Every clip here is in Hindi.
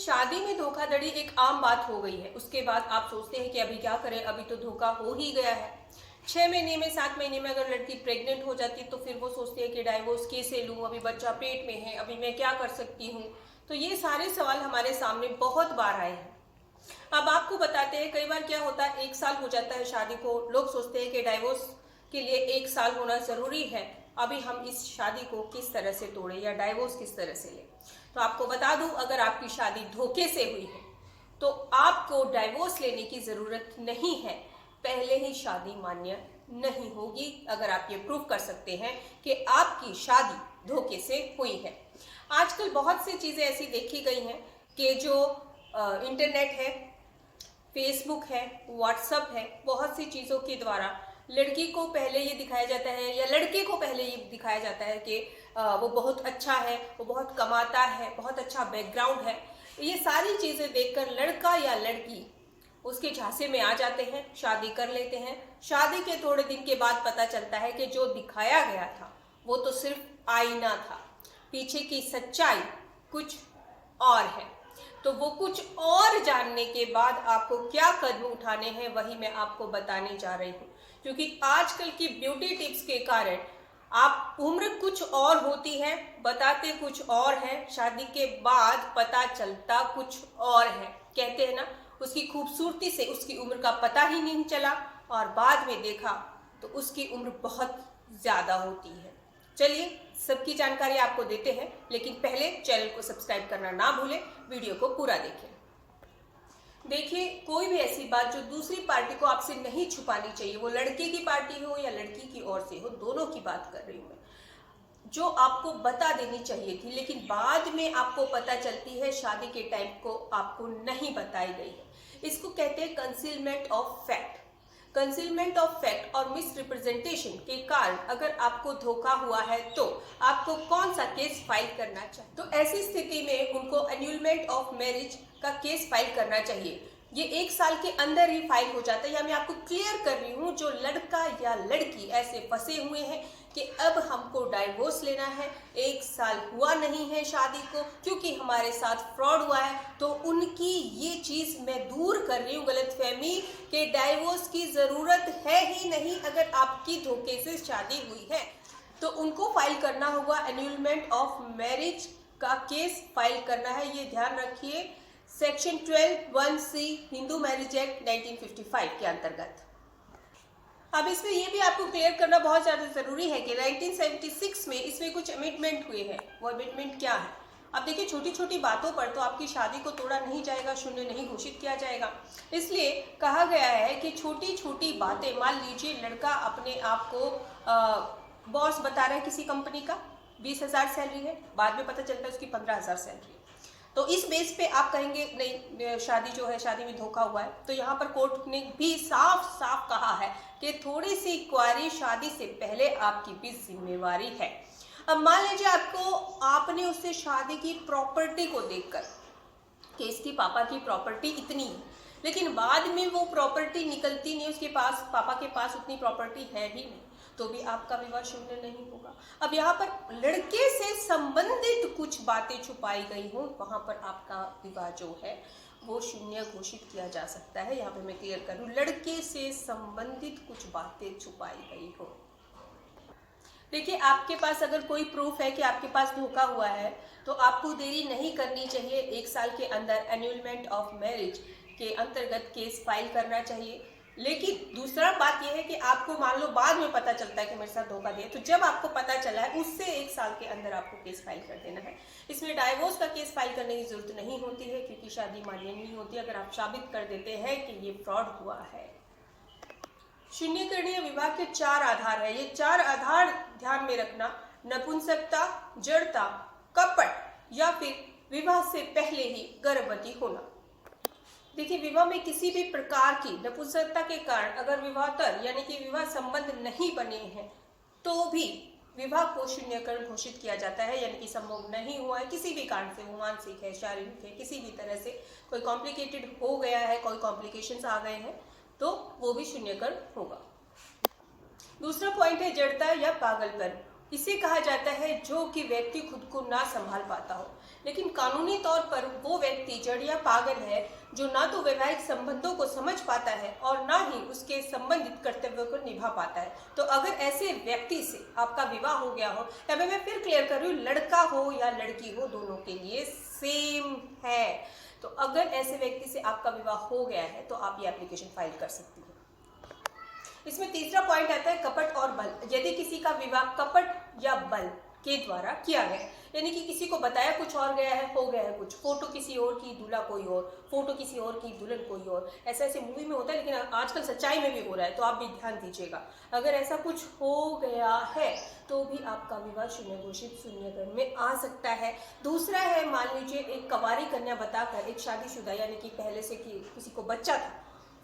शादी में धोखाधड़ी एक आम बात हो गई है। उसके बाद आप सोचते हैं कि अभी क्या करें, अभी तो धोखा हो ही गया है। 6 महीने में 7 महीने में अगर लड़की प्रेग्नेंट हो जाती तो फिर वो सोचती है कि डाइवोर्स कैसे लूँ, अभी बच्चा पेट में है, अभी मैं क्या कर सकती हूँ। तो ये सारे सवाल हमारे सामने बहुत बार आए हैं। अब आपको बताते हैं, कई बार क्या होता है, 1 साल हो जाता है शादी को, लोग सोचते हैं कि डाइवोर्स के लिए 1 साल होना जरूरी है, अभी हम इस शादी को किस तरह से तोड़े या डाइवोर्स किस तरह से ले। तो आपको बता दूं, अगर आपकी शादी धोखे से हुई है तो आपको डाइवोर्स लेने की जरूरत नहीं है, पहले ही शादी मान्य नहीं होगी अगर आप ये प्रूव कर सकते हैं कि आपकी शादी धोखे से हुई है। आजकल बहुत सी चीजें ऐसी देखी गई हैं कि जो इंटरनेट है, फेसबुक है, व्हाट्सएप है, बहुत सी चीज़ों के द्वारा लड़की को पहले ये दिखाया जाता है या लड़के को पहले ये दिखाया जाता है कि वो बहुत अच्छा है, वो बहुत कमाता है, बहुत अच्छा बैकग्राउंड है। ये सारी चीज़ें देखकर लड़का या लड़की उसके झांसे में आ जाते हैं, शादी कर लेते हैं। शादी के थोड़े दिन के बाद पता चलता है कि जो दिखाया गया था वो तो सिर्फ आईना था, पीछे की सच्चाई कुछ और है। तो वो कुछ और जानने के बाद आपको क्या कदम उठाने हैं वही मैं आपको बताने जा रही हूँ, क्योंकि आजकल की ब्यूटी टिप्स के कारण आप उम्र कुछ और होती है, बताते कुछ और है, शादी के बाद पता चलता कुछ और है। कहते हैं ना, उसकी खूबसूरती से उसकी उम्र का पता ही नहीं चला और बाद में देखा तो उसकी उम्र बहुत ज्यादा होती है। चलिए सबकी जानकारी आपको देते हैं, लेकिन पहले चैनल को सब्सक्राइब करना ना भूलें, वीडियो को पूरा देखें। देखिए, कोई भी ऐसी बात जो दूसरी पार्टी को आपसे नहीं छुपानी चाहिए, वो लड़के की पार्टी हो या लड़की की ओर से हो, दोनों की बात कर रही हूँ मैं, जो आपको बता देनी चाहिए थी लेकिन बाद में आपको पता चलती है, शादी के टाइम को आपको नहीं बताई गई है। इसको कहते हैं concealment of fact. Concealment of fact और मिस रिप्रेजेंटेशन के कारण अगर आपको धोखा हुआ है तो आपको कौन सा केस फाइल करना चाहिए? तो ऐसी स्थिति में उनको एन्यूलमेंट ऑफ मैरिज का केस फाइल करना चाहिए। ये 1 साल के अंदर ही फाइल हो जाता है। या मैं आपको क्लियर कर रही हूँ, जो लड़का या लड़की ऐसे फंसे हुए हैं कि अब हमको डाइवोर्स लेना है, 1 साल हुआ नहीं है शादी को, क्योंकि हमारे साथ फ्रॉड हुआ है, तो उनकी ये चीज़ मैं दूर कर रही हूँ, गलतफहमी कि डाइवोर्स की ज़रूरत है ही नहीं अगर आपकी धोखे से शादी हुई है। तो उनको फाइल करना होगा, एन्यूलमेंट ऑफ मैरिज का केस फाइल करना है। ये ध्यान रखिए, section 12(1)(c) Hindu marriage act 1955 के अंतर्गत। अब इसमें यह भी आपको क्लियर करना बहुत ज़्यादा ज़रूरी है कि 1976 में इसमें कुछ अमेंडमेंट हुए हैं। वो अमेंडमेंट क्या है? अब देखिए, छोटी छोटी बातों पर तो आपकी शादी को तोड़ा नहीं जाएगा, शून्य नहीं घोषित किया जाएगा। इसलिए कहा गया है कि छोटी छोटी बातें, मान लीजिए लड़का अपने आप को बॉस बता रहा है किसी कंपनी का, 20,000 सैलरी है, बाद में पता चलता है उसकी 15,000 सैलरी है, तो इस बेस पे आप कहेंगे नहीं, शादी जो है, शादी में धोखा हुआ है। तो यहाँ पर कोर्ट ने भी साफ साफ कहा है कि थोड़ी सी क्वारी शादी से पहले आपकी भी जिम्मेवारी है। अब मान लीजिए आपने उससे शादी की प्रॉपर्टी को देखकर कि इसकी पापा की प्रॉपर्टी इतनी है, लेकिन बाद में वो प्रॉपर्टी निकलती नहीं, उसके पास, पापा के पास उतनी प्रॉपर्टी है ही नहीं, तो भी आपका विवाह शून्य नहीं होगा। अब यहाँ पर लड़के से संबंधित कुछ बातें छुपाई गई हो, वहां पर आपका विवाह जो है वो शून्य घोषित किया जा सकता है। यहाँ पे मैं क्लियर करूँ, लड़के से संबंधित कुछ बातें छुपाई गई हो। देखिए, आपके पास अगर कोई प्रूफ है कि आपके पास धोखा हुआ है तो आपको देरी नहीं करनी चाहिए, 1 साल के अंदर एन्यूलमेंट ऑफ मैरिज के अंतर्गत केस फाइल करना चाहिए। लेकिन दूसरा बात यह है कि आपको मान लो बाद में पता चलता है कि मेरे साथ धोखा दिया, तो जब आपको पता चला है उससे 1 साल के अंदर आपको केस फाइल कर देना है। इसमें डाइवोर्स का केस फाइल करने की जरूरत नहीं होती है, क्योंकि शादी मान्य नहीं होती अगर आप साबित कर देते हैं कि ये फ्रॉड हुआ है। शून्यकरणीय विवाह के 4 आधार है। ये 4 आधार ध्यान में रखना: नपुंसकता, जड़ता, कपट या फिर विवाह से पहले ही गर्भवती होना। देखिए, विवाह में किसी भी प्रकार की नपुंसकता के कारण अगर विवाहतर यानी कि विवाह संबंध नहीं बने हैं तो भी विवाह को शून्यकरण घोषित किया जाता है, यानी कि संभव नहीं हुआ है किसी भी कारण से, वो मानसिक है, शारीरिक है, किसी भी तरह से कोई कॉम्प्लिकेटेड हो गया है, कोई कॉम्प्लिकेशंस आ गए हैं, तो वो भी शून्यकरण होगा। दूसरा पॉइंट है जड़ता या पागलपन। इसे कहा जाता है जो कि व्यक्ति खुद को ना संभाल पाता हो। लेकिन कानूनी तौर पर वो व्यक्ति जड़ या पागल है जो ना तो वैवाहिक संबंधों को समझ पाता है और ना ही उसके संबंधित कर्तव्यों को निभा पाता है। तो अगर ऐसे व्यक्ति से आपका विवाह हो गया हो, या मैं फिर क्लियर कर रही हूँ, लड़का हो या लड़की हो दोनों के लिए सेम है। तो अगर ऐसे व्यक्ति से आपका विवाह हो गया है तो आप ये एप्लीकेशन फाइल कर सकती हैं। इसमें तीसरा पॉइंट आता है कपट और बल। यदि किसी का विवाह कपट या बल के द्वारा किया गया, यानी कि किसी को बताया कुछ और गया है, हो गया है कुछ, फोटो किसी और की, दूल्हा कोई और, फोटो किसी और की, दुल्हन कोई और, ऐसे ऐसे मूवी में होता है, लेकिन आजकल सच्चाई में भी हो रहा है, तो आप भी ध्यान दीजिएगा। अगर ऐसा कुछ हो गया है तो भी आपका विवाह शून्य घोषित शून्यकरण में आ सकता है। दूसरा है, मान लीजिए एक कंवारी कन्या बताकर एक शादीशुदा, यानी कि पहले से किसी को बच्चा था,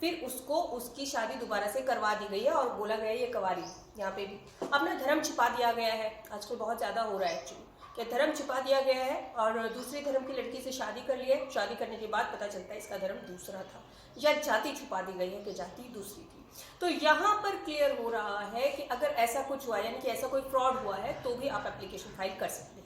फिर उसको उसकी शादी दोबारा से करवा दी गई है और बोला गया है ये कंवारी। यहाँ पे भी अपना धर्म छिपा दिया गया है, आजकल बहुत ज़्यादा हो रहा है एक्चुअली, कि धर्म छिपा दिया गया है और दूसरे धर्म की लड़की से शादी कर ली है, शादी करने के बाद पता चलता है इसका धर्म दूसरा था, या जाति छुपा दी गई है कि जाति दूसरी थी। तो यहाँ पर क्लियर हो रहा है कि अगर ऐसा कुछ हुआ, यानी कि ऐसा कोई फ्रॉड हुआ है, तो भी आप एप्लीकेशन फाइल कर सकते हैं।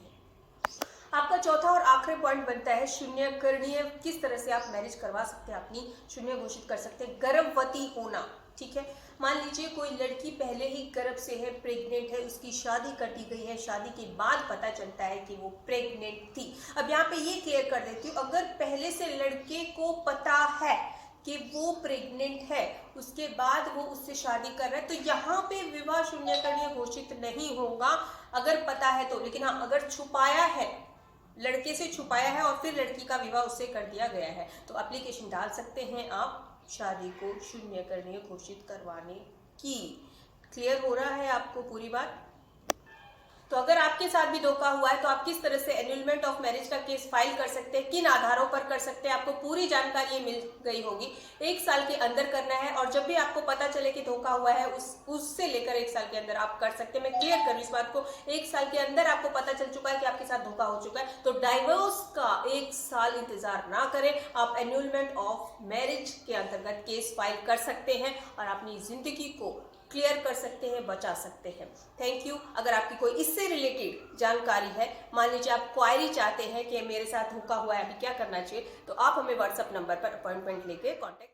आपका चौथा और आखिरी पॉइंट बनता है शून्यकरणीय। किस तरह से आप मैरिज करवा सकते हैं, अपनी शून्य घोषित कर सकते हैं। गर्भवती होना, ठीक है, मान लीजिए कोई लड़की पहले ही गर्भ से है, प्रेग्नेंट है, उसकी शादी कर दी गई है, शादी के बाद पता चलता है कि वो प्रेग्नेंट थी। अब यहाँ पे ये क्लियर कर देती हूँ, अगर पहले से लड़के को पता है कि वो प्रेग्नेंट है, उसके बाद वो उससे शादी कर रहा है, तो यहाँ पे विवाह शून्यकरणीय घोषित नहीं होगा अगर पता है तो। लेकिन हाँ, अगर छुपाया है, लड़के से छुपाया है और फिर लड़की का विवाह उससे कर दिया गया है, तो एप्लीकेशन डाल सकते हैं आप शादी को शून्यकरणीय घोषित करवाने की। क्लियर हो रहा है आपको पूरी बात? तो अगर आपके साथ भी धोखा हुआ है तो आप किस तरह से एन्यूलमेंट ऑफ मैरिज का केस फाइल कर सकते हैं, किन आधारों पर कर सकते हैं, आपको पूरी जानकारी मिल गई होगी। 1 साल के अंदर करना है, और जब भी आपको पता चले कि धोखा हुआ है उससे लेकर 1 साल के अंदर आप कर सकते हैं। मैं क्लियर कर रही इस बात को, 1 साल के अंदर आपको पता चल चुका है कि आपके साथ धोखा हो चुका है तो डाइवोर्स का 1 साल इंतजार ना करें, आप एन्यूलमेंट ऑफ मैरिज के अंतर्गत केस फाइल कर सकते हैं और अपनी जिंदगी को क्लियर कर सकते हैं, बचा सकते हैं। Thank you. अगर आपकी कोई इससे रिलेटेड जानकारी है, मान लीजिए आप क्वायरी चाहते हैं कि मेरे साथ धोखा हुआ है, अभी क्या करना चाहिए, तो आप हमें व्हाट्सएप नंबर पर अपॉइंटमेंट लेके कॉन्टेक्ट